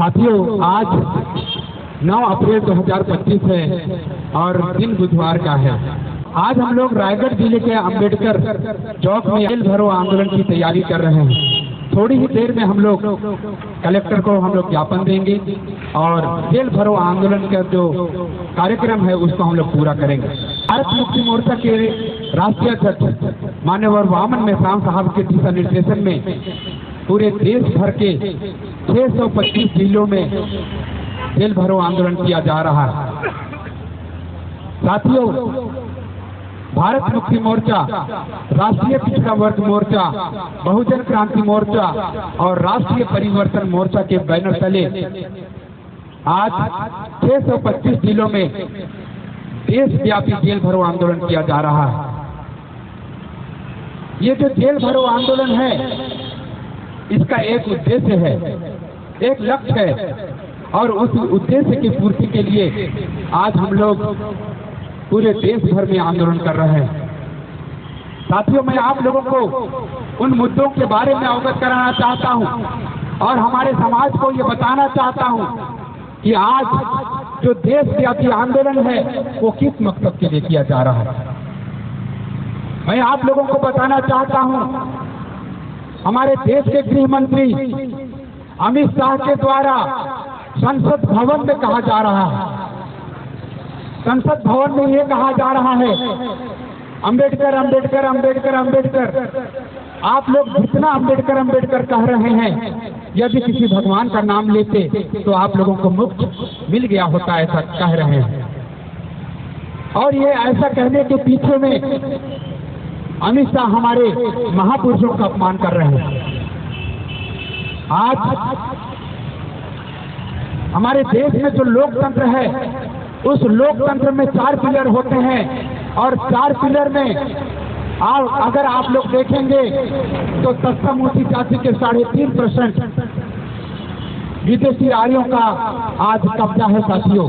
साथियों, आज 9 अप्रैल 2025 है और दिन बुधवार का है। आज हम लोग रायगढ़ जिले के अंबेडकर चौक में जेल भरो आंदोलन की तैयारी कर रहे हैं। थोड़ी ही देर में हम लोग कलेक्टर को हम लोग ज्ञापन देंगे और जेल भरो आंदोलन का जो कार्यक्रम है उसको हम लोग पूरा करेंगे। भारत मुक्ति मोर्चा के राष्ट्रीय अध्यक्ष माननीय वामन मेश्राम साहब के दिशा निर्देशन में पूरे देश भर के 625 जिलों में जेल भरो आंदोलन किया जा रहा है। साथियों, भारत मुक्ति मोर्चा, राष्ट्रीय पिछड़ा वर्ग मोर्चा, बहुजन क्रांति मोर्चा और राष्ट्रीय परिवर्तन मोर्चा के बैनर तले आज 625 जिलों में देशव्यापी जेल भरो आंदोलन किया जा रहा है। ये जो जेल भरो आंदोलन है, इसका एक उद्देश्य है, एक लक्ष्य है और उस उद्देश्य की पूर्ति के लिए आज हम लोग पूरे देश भर में आंदोलन कर रहे हैं। साथियों, मैं आप लोगों को उन मुद्दों के बारे में अवगत कराना चाहता हूं और हमारे समाज को ये बताना चाहता हूं कि आज जो देशव्यापी आंदोलन है वो किस मकसद के लिए किया जा रहा है। मैं आप लोगों को बताना चाहता हूं, हमारे देश के गृह मंत्री अमित शाह के द्वारा संसद भवन में कहा जा रहा है, संसद भवन में ये कहा जा रहा है, अंबेडकर अंबेडकर अंबेडकर अंबेडकर। आप लोग जितना अंबेडकर अंबेडकर कह रहे हैं, यदि किसी भगवान का नाम लेते तो आप लोगों को मुक्त मिल गया होता, ऐसा कह रहे हैं। और ये ऐसा कहने के पीछे में अमित शाह हमारे महापुरुषों का अपमान कर रहे हैं। आज हमारे देश में जो लोकतंत्र है, उस लोकतंत्र में 4 पिलर होते हैं और 4 पिलर में अगर आप लोग देखेंगे तो सस्ता मोटी जाति के 3.5% विदेशी आर्यों का आज कब्जा है साथियों।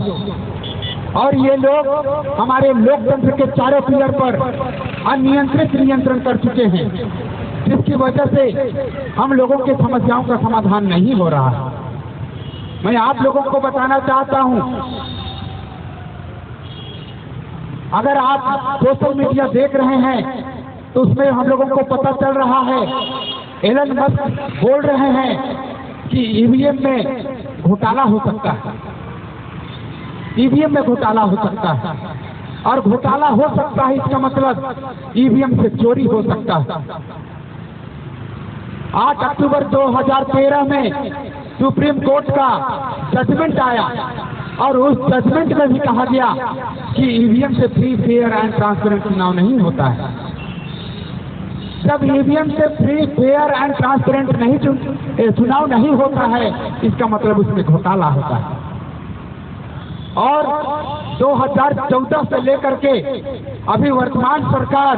और ये लोग हमारे लोकतंत्र के 4 पिलर पर अनियंत्रित नियंत्रण कर चुके हैं, जिसकी वजह से हम लोगों की समस्याओं का समाधान नहीं हो रहा है। मैं आप लोगों को बताना चाहता हूं, अगर आप सोशल मीडिया देख रहे हैं तो उसमें हम लोगों को पता चल रहा है, एलन मस्क बोल रहे हैं कि ईवीएम में घोटाला हो सकता है, ईवीएम में घोटाला हो सकता है और घोटाला हो सकता है, इसका मतलब ईवीएम से चोरी हो सकता है। 8 अक्टूबर 2013 में सुप्रीम कोर्ट का जजमेंट आया और उस जजमेंट में भी कहा गया कि ईवीएम से फ्री, फेयर एंड ट्रांसपेरेंट चुनाव नहीं होता है। जब ईवीएम से फ्री, फेयर एंड ट्रांसपेरेंट चुनाव नहीं होता है, इसका मतलब उसमें घोटाला होता है। और 2014 से लेकर के अभी वर्तमान सरकार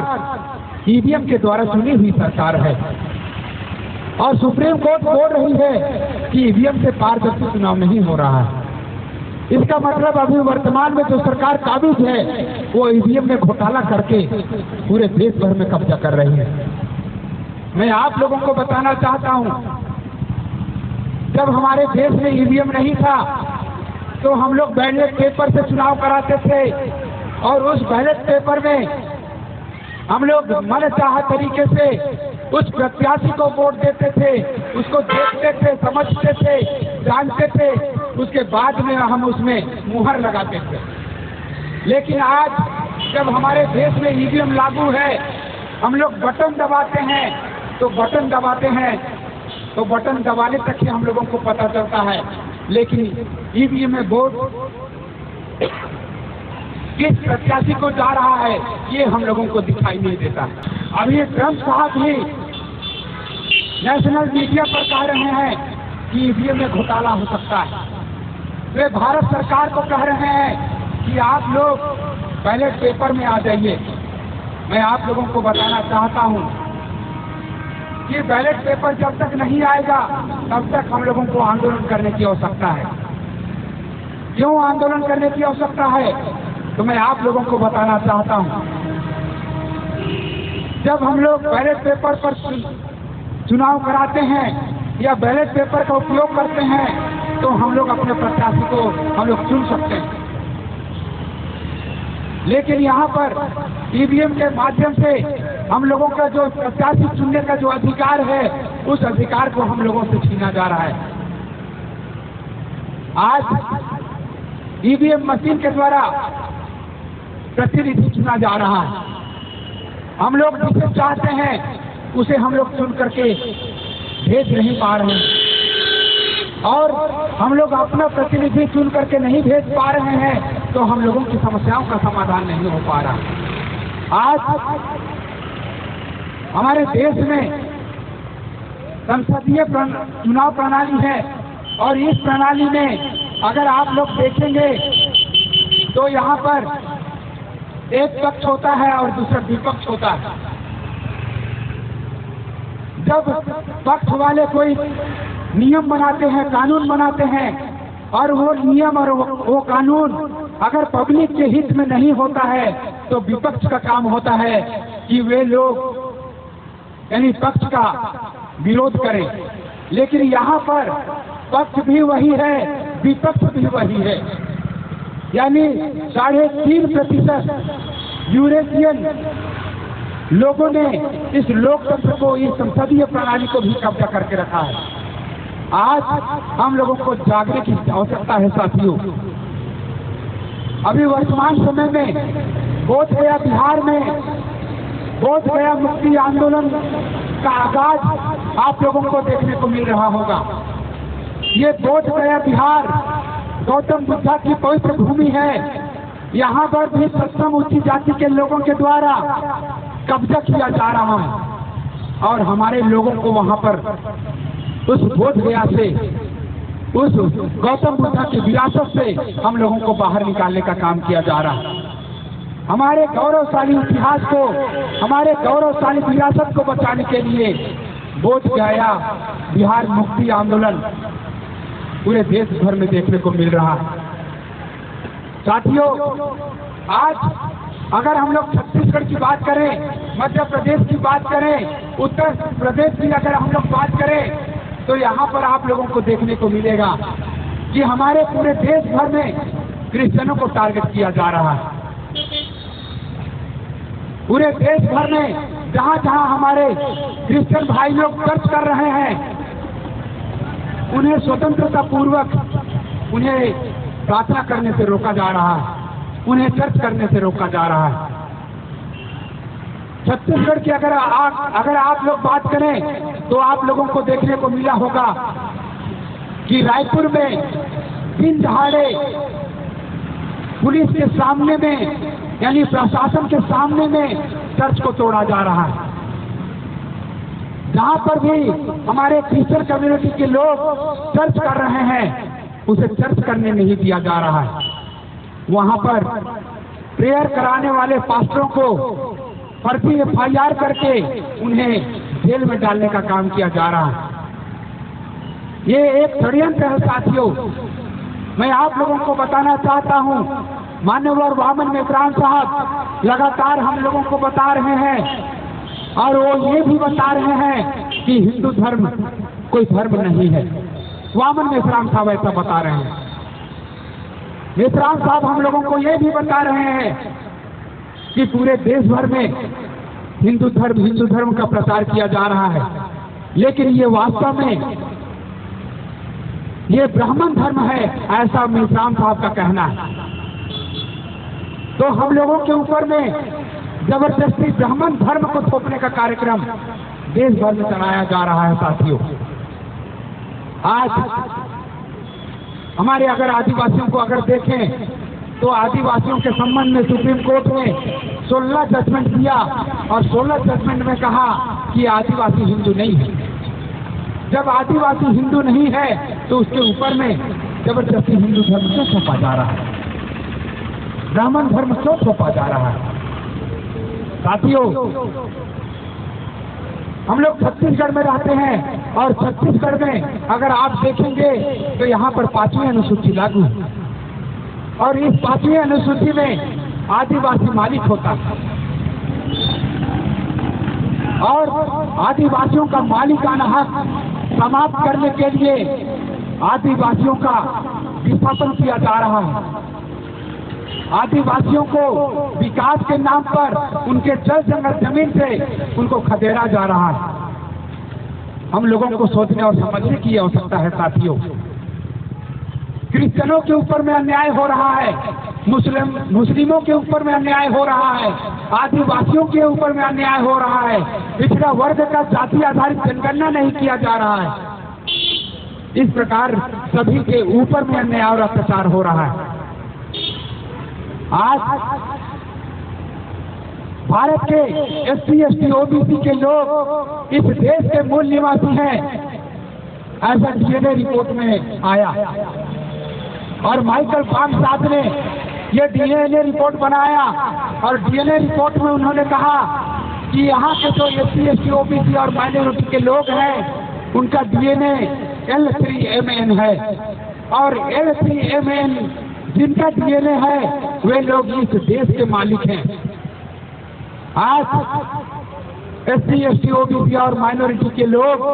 ईवीएम के द्वारा चुनी हुई सरकार है और सुप्रीम कोर्ट बोल रही है कि ईवीएम से पारदर्शी चुनाव नहीं हो रहा है। इसका मतलब अभी वर्तमान में जो सरकार काबिज है वो ईवीएम में घोटाला करके पूरे देश भर में कब्जा कर रही है। मैं आप लोगों को बताना चाहता हूं, जब हमारे देश में ईवीएम नहीं था तो हम लोग बैलेट पेपर से चुनाव कराते थे और उस बैलेट पेपर में हम लोग मनचाहा तरीके से उस प्रत्याशी को वोट देते थे, उसको देखते थे, समझते थे, जानते थे, उसके बाद में हम उसमें मुहर लगाते थे। लेकिन आज जब हमारे देश में ईवीएम लागू है, हम लोग बटन दबाते हैं तो बटन दबाने तक ही हम लोगों को पता चलता है, लेकिन ईवीएम में वोट किस प्रत्याशी को जा रहा है ये हम लोगों को दिखाई नहीं देता। अभी ट्रंप साहब भी नेशनल मीडिया पर कह रहे हैं कि ईवीएम में घोटाला हो सकता है। वे भारत सरकार को कह रहे हैं कि आप लोग बैलेट पेपर में आ जाइए। मैं आप लोगों को बताना चाहता हूं कि बैलेट पेपर जब तक नहीं आएगा तब तक हम लोगों को आंदोलन करने की आवश्यकता है। क्यों आंदोलन करने की आवश्यकता है तो मैं आप लोगों को बताना चाहता हूं, जब हम लोग बैलेट पेपर पर चुनाव कराते हैं या बैलेट पेपर का उपयोग करते हैं तो हम लोग अपने प्रत्याशी को हम लोग चुन सकते हैं। लेकिन यहाँ पर ईवीएम के माध्यम से हम लोगों का जो प्रत्याशी चुनने का जो अधिकार है, उस अधिकार को हम लोगों से छीना जा रहा है। आज ईवीएम मशीन के द्वारा प्रतिनिधि चुना जा रहा है। हम लोग जिसे चाहते हैं उसे हम लोग चुन करके भेज नहीं पा रहे हैं, और हम लोग अपना प्रतिनिधि चुन करके नहीं भेज पा रहे हैं तो हम लोगों की समस्याओं का समाधान नहीं हो पा रहा। आज हमारे देश में संसदीय चुनाव प्रणाली है, और इस प्रणाली में अगर आप लोग देखेंगे तो यहाँ पर एक पक्ष होता है और दूसरा विपक्ष होता है। जब पक्ष वाले कोई नियम बनाते हैं, कानून बनाते हैं, और वो नियम और वो कानून अगर पब्लिक के हित में नहीं होता है तो विपक्ष का काम होता है कि वे लोग यानी पक्ष का विरोध करें। लेकिन यहाँ पर पक्ष भी वही है, विपक्ष भी वही है। यानी 3.5% यूरोपियन लोगों ने इस लोकतंत्र को, इस संसदीय प्रणाली को भी कब्जा करके रखा है। आज हम लोगों को जागने की आवश्यकता है साथियों। अभी वर्तमान समय में बोध गया बिहार में बोध गया मुक्ति आंदोलन का आगाज आप लोगों को देखने को मिल रहा होगा। ये बोध गया बिहार गौतम बुद्धा की पवित्र भूमि है। यहाँ पर भी सक्षम उच्च जाति के लोगों के द्वारा कब्जा किया जा रहा है, और हमारे लोगों को वहाँ पर उस बोध गया से, उस गौतम बुद्धा की विरासत से हम लोगों को बाहर निकालने का काम किया जा रहा है। हमारे गौरवशाली इतिहास को, हमारे गौरवशाली विरासत को बचाने के लिए बोध गया बिहार मुक्ति आंदोलन पूरे देश भर में देखने को मिल रहा है। साथियों, आज अगर हम लोग छत्तीसगढ़ की बात करें, मध्य प्रदेश की बात करें, उत्तर प्रदेश की अगर हम लोग बात करें, तो यहाँ पर आप लोगों को देखने को मिलेगा कि हमारे पूरे देश भर में क्रिश्चियनों को टारगेट किया जा रहा है। पूरे देश भर में जहाँ जहाँ हमारे क्रिश्चियन भाई लोग चर्च कर रहे हैं, उन्हें स्वतंत्रता पूर्वक उन्हें प्रार्थना करने से रोका जा रहा है, उन्हें चर्च करने से रोका जा रहा है। छत्तीसगढ़ की अगर आप लोग बात करें तो आप लोगों को देखने को मिला होगा कि रायपुर में दिन दहाड़े पुलिस के सामने में, यानी प्रशासन के सामने में चर्च को तोड़ा जा रहा है। जहाँ पर भी हमारे क्रिश्चियन कम्युनिटी के लोग चर्च कर रहे हैं, उसे चर्च करने नहीं दिया जा रहा है। वहाँ पर प्रेयर कराने वाले पास्टरों को फर्जी FIR करके उन्हें जेल में डालने का काम किया जा रहा है। ये एक षड्यंत्र है साथियों। मैं आप लोगों को बताना चाहता हूँ, मान्यवर वामन मेश्राम साहब लगातार हम लोगों को बता रहे हैं, और वो ये भी बता रहे हैं कि हिंदू धर्म कोई धर्म नहीं है। वामन मेश्राम साहब ऐसा बता रहे हैं। मेश्राम साहब हम लोगों को ये भी बता रहे हैं कि पूरे देश भर में हिंदू धर्म का प्रचार किया जा रहा है, लेकिन ये वास्तव में ये ब्राह्मण धर्म है, ऐसा मेश्राम साहब का कहना है। तो हम लोगों के ऊपर में जबरदस्ती ब्राह्मण धर्म को थोपने का कार्यक्रम देश भर में चलाया जा रहा है साथियों। आज हमारे अगर आदिवासियों को अगर देखें तो आदिवासियों के संबंध में सुप्रीम कोर्ट ने 16 जजमेंट दिया, और 16 जजमेंट में कहा कि आदिवासी हिंदू नहीं है। जब आदिवासी हिंदू नहीं है तो उसके ऊपर में जबरदस्ती हिंदू धर्म क्यों थोपा जा रहा है, ब्राह्मण धर्म क्यों थोपा जा रहा है? साथियों, हम लोग छत्तीसगढ़ में रहते हैं, और छत्तीसगढ़ में अगर आप देखेंगे तो यहाँ पर 5वीं अनुसूची लागू है, और इस 5वीं अनुसूची में आदिवासी मालिक होता है, और आदिवासियों का मालिकाना हक समाप्त करने के लिए आदिवासियों का विस्थापन किया जा रहा है। आदिवासियों को विकास के नाम पर उनके जल जंगल जमीन से उनको खदेड़ा जा रहा है। हम लोगों को सोचने और समझने की आवश्यकता है साथियों। क्रिश्चियनों के ऊपर में अन्याय हो रहा है, मुस्लिमों के ऊपर में अन्याय हो रहा है, आदिवासियों के ऊपर में अन्याय हो रहा है, पिछड़ा वर्ग का जाति आधारित जनगणना नहीं किया जा रहा है। इस प्रकार सभी के ऊपर में अन्याय और अत्याचार हो रहा है। आज भारत के SC ST OBC के लोग इस देश के मूल निवासी हैं, ऐसा DNA रिपोर्ट में आया। और माइकल पाम साहब ने ये DNA रिपोर्ट बनाया और DNA रिपोर्ट में उन्होंने कहा कि यहाँ के जो SC ST OBC और माइनॉरिटी के लोग हैं उनका DNA L3MN है, और L3MN जिनका DNA है वे लोग इस देश के मालिक हैं। आज SC ST OBC और माइनॉरिटी के लोग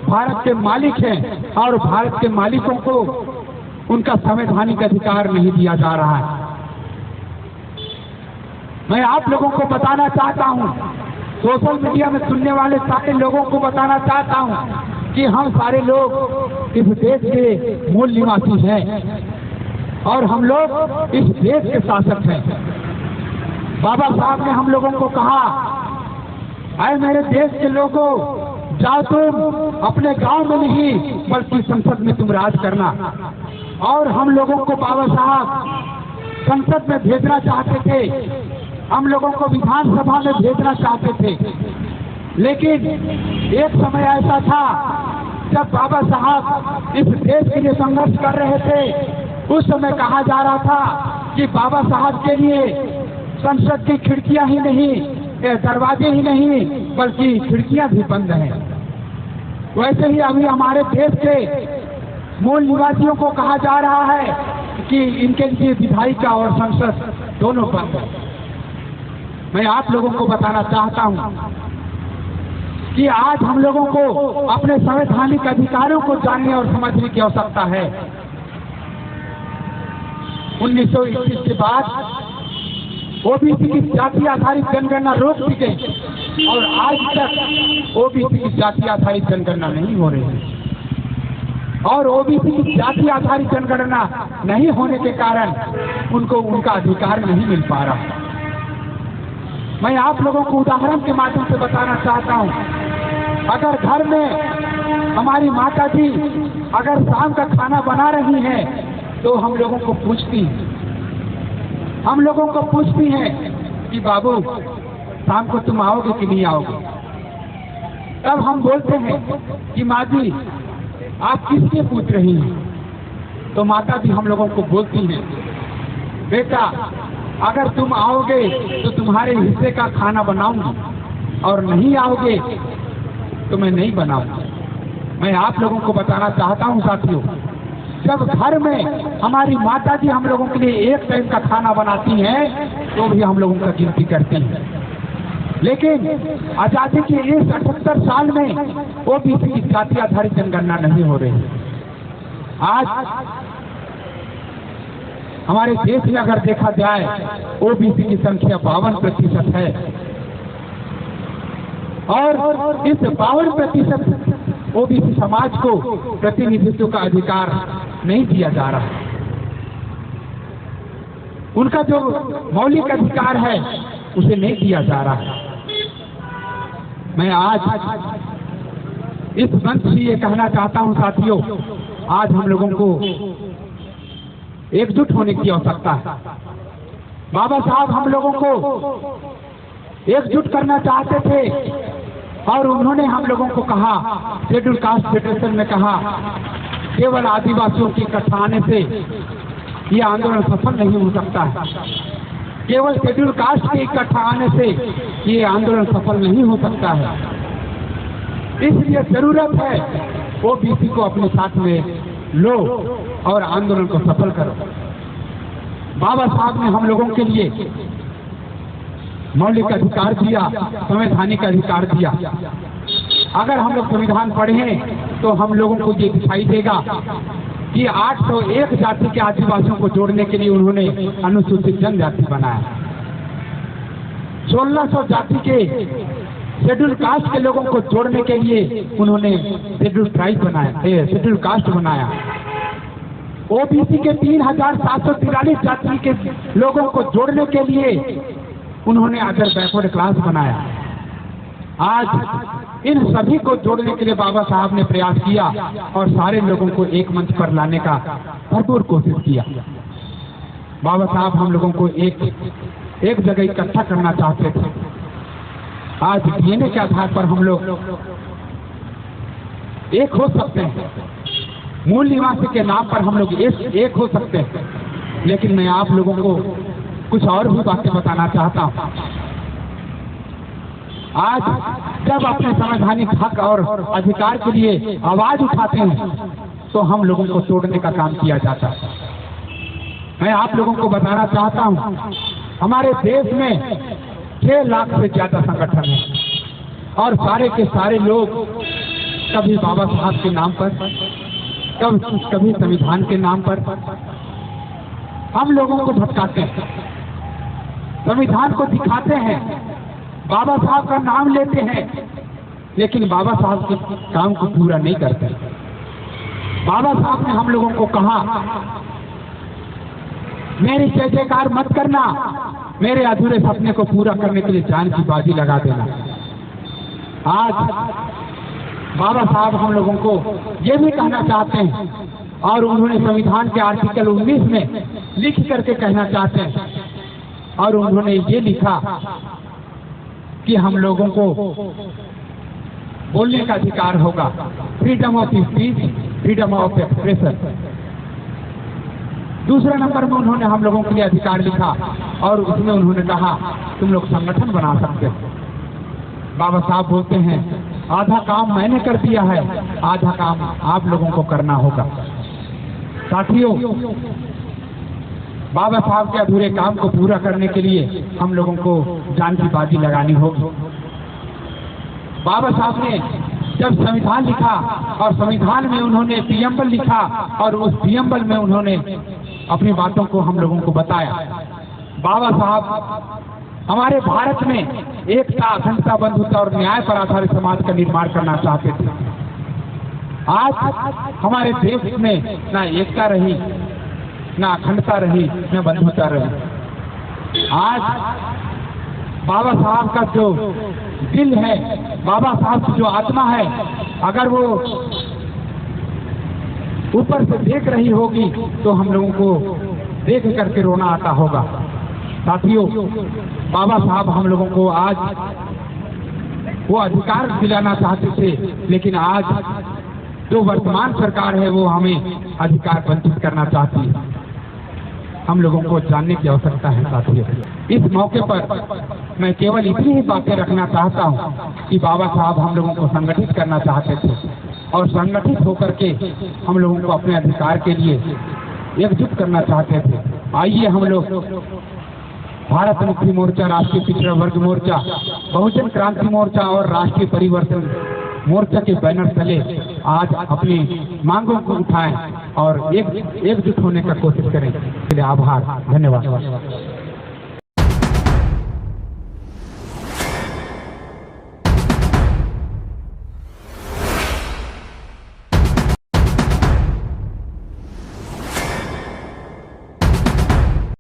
भारत के मालिक हैं और भारत के मालिकों को उनका संवैधानिक अधिकार नहीं दिया जा रहा है। मैं आप लोगों को बताना चाहता हूं, सोशल मीडिया में सुनने वाले सारे लोगों को बताना चाहता हूं कि हम सारे लोग इस देश के मूल निवासी हैं और हम लोग इस देश के शासक हैं। बाबा साहब ने हम लोगों को कहा, अरे मेरे देश के लोगों, जाओ तुम अपने गांव में नहीं बल्कि संसद में तुम राज करना। और हम लोगों को बाबा साहब संसद में भेजना चाहते थे, हम लोगों को विधानसभा में भेजना चाहते थे। लेकिन एक समय ऐसा था जब बाबा साहब इस देश के लिए संघर्ष कर रहे थे, उस समय कहा जा रहा था कि बाबा साहब के लिए संसद की खिड़कियां ही नहीं, दरवाजे ही नहीं बल्कि खिड़कियां भी बंद हैं। वैसे ही अभी हमारे देश के मूल निवासियों को कहा जा रहा है कि इनके लिए विधायिका और संसद दोनों बंद है। मैं आप लोगों को बताना चाहता हूं कि आज हम लोगों को अपने संवैधानिक अधिकारों को जानने और समझने की आवश्यकता है। 1921 के बाद OBC की जाति आधारित जनगणना रोक दी गई और आज तक OBC की जाति आधारित जनगणना नहीं हो रही है। और OBC की जाति आधारित जनगणना नहीं होने के कारण उनको उनका अधिकार नहीं मिल पा रहा। मैं आप लोगों को उदाहरण के माध्यम से बताना चाहता हूं, अगर घर में हमारी माता जी अगर शाम का खाना बना रही हैं तो हम लोगों को पूछती हैं कि बाबू शाम को तुम आओगे कि नहीं आओगे। तब हम बोलते हैं कि माँ जी आप किससे पूछ रही हैं। तो माता जी हम लोगों को बोलती हैं, बेटा अगर तुम आओगे तो तुम्हारे हिस्से का खाना बनाऊंगी और नहीं आओगे तो मैं नहीं बनाऊंगा। मैं आप लोगों को बताना चाहता हूं साथियों, जब घर में हमारी माता जी हम लोगों के लिए एक टाइम का खाना बनाती हैं तो भी हम लोगों का गिनती करती हैं। लेकिन आजादी के इस 78 साल में OBC की जाति आधारित जनगणना नहीं हो रही। आज हमारे देश में अगर देखा जाए OBC की संख्या 52% है और इस 52% OBC समाज को प्रतिनिधित्व का अधिकार नहीं दिया जा रहा। उनका जो मौलिक अधिकार है उसे नहीं दिया जा रहा। मैं आज इस मंच से ये कहना चाहता हूं साथियों, आज हम लोगों को एकजुट होने की आवश्यकता है। बाबा साहब हम लोगों को एकजुट करना चाहते थे और उन्होंने हम लोगों को कहा, शेड्यूल कास्ट फेडरेशन में कहा, केवल आदिवासियों के इकट्ठा आने से ये आंदोलन सफल नहीं हो सकता है। केवल शेड्यूल कास्ट के इकट्ठा आने से ये आंदोलन सफल नहीं हो सकता है। इसलिए जरूरत है OBC को अपने साथ में लो और आंदोलन को सफल करो। बाबा साहब ने हम लोगों के लिए मौलिक अधिकार दिया, संवैधानिक अधिकार दिया। अगर हम लोग संविधान पढ़ें तो हम लोगों को ये दिखाई देगा कि 801 जाति के आदिवासियों को जोड़ने के लिए उन्होंने अनुसूचित जनजाति बनाया। 1600 जाति के शेड्यूल कास्ट के लोगों को जोड़ने के लिए उन्होंने शेड्यूल ट्राइब बनाया, शेड्यूल कास्ट बनाया। ओबीसी के 3743 जाति के लोगों को जोड़ने के लिए उन्होंने अदर बैकवर्ड क्लास बनाया। आज इन सभी को जोड़ने के लिए बाबा साहब ने प्रयास किया और सारे लोगों को एक मंच पर लाने का भरपूर कोशिश किया। बाबा साहब हम लोगों को एक जगह इकट्ठा करना चाहते थे। आज डीएनए के आधार पर हम लोग एक हो सकते हैं, मूल निवासी के नाम पर हम लोग एक हो सकते हैं, लेकिन मैं आप लोगों को कुछ और भी बातें बताना चाहता हूं। आज जब अपने संवैधानिक हक और अधिकार के लिए आवाज उठाते हैं तो हम लोगों को तोड़ने का काम किया जाता है। मैं आप लोगों को बताना चाहता हूं, हमारे देश में 6 लाख से ज्यादा संगठन है और सारे के सारे लोग कभी बाबा साहब के नाम पर, कभी संविधान के नाम पर हम लोगों को भटकाते हैं। संविधान को दिखाते हैं, बाबा साहब का नाम लेते हैं, लेकिन बाबा साहब के काम को पूरा नहीं करते। बाबा साहब ने हम लोगों को कहा, मेरी जय जयकार मत करना, मेरे अधूरे सपने को पूरा करने के लिए जान की बाजी लगा देना। आज बाबा साहब हम लोगों को ये भी कहना चाहते हैं और उन्होंने संविधान के आर्टिकल 19 में लिख करके कहना चाहते हैं और उन्होंने ये लिखा कि हम लोगों को बोलने का अधिकार होगा, freedom of speech, freedom of expression. दूसरे नंबर में उन्होंने हम लोगों के लिए अधिकार लिखा और उसमें उन्होंने कहा तुम लोग संगठन बना सकते हो। बाबा साहब बोलते हैं आधा काम मैंने कर दिया है, आधा काम आप लोगों को करना होगा। साथियों, बाबा साहब के अधूरे काम को पूरा करने के लिए हम लोगों को जान की बाजी लगानी होगी। बाबा साहब ने जब संविधान लिखा और संविधान में उन्होंने प्रियम्बल लिखा और उस प्रियम्बल में उन्होंने अपनी बातों को हम लोगों को बताया। बाबा साहब हमारे भारत में एकता, अखंडता, बंधुता और न्याय पर आधारित समाज का निर्माण करना चाहते थे। आज हमारे देश में ना एकता रही, ना अखंडता रही, ना बंधुता रही। आज बाबा साहब का जो दिल है, बाबा साहब की जो आत्मा है, अगर वो ऊपर से देख रही होगी तो हम लोगों को देख करके रोना आता होगा। साथियों, बाबा साहब हम लोगों को आज वो अधिकार दिलाना चाहते थे, लेकिन आज जो वर्तमान सरकार है वो हमें अधिकार वंचित करना चाहती है। हम लोगों को जानने की आवश्यकता है। साथियों, इस मौके पर मैं केवल इतनी ही बातें रखना चाहता हूँ कि बाबा साहब हम लोगों को संगठित करना चाहते थे और संगठित होकर के हम लोगों को अपने अधिकार के लिए एकजुट करना चाहते थे। आइए हम लोग भारत मुक्ति मोर्चा, राष्ट्रीय पिछड़ा वर्ग मोर्चा, बहुजन क्रांति मोर्चा और राष्ट्रीय परिवर्तन मोर्चा के बैनर तले आज अपनी मांगों को उठाएं और एकजुट होने का कोशिश करें। आभार, धन्यवाद।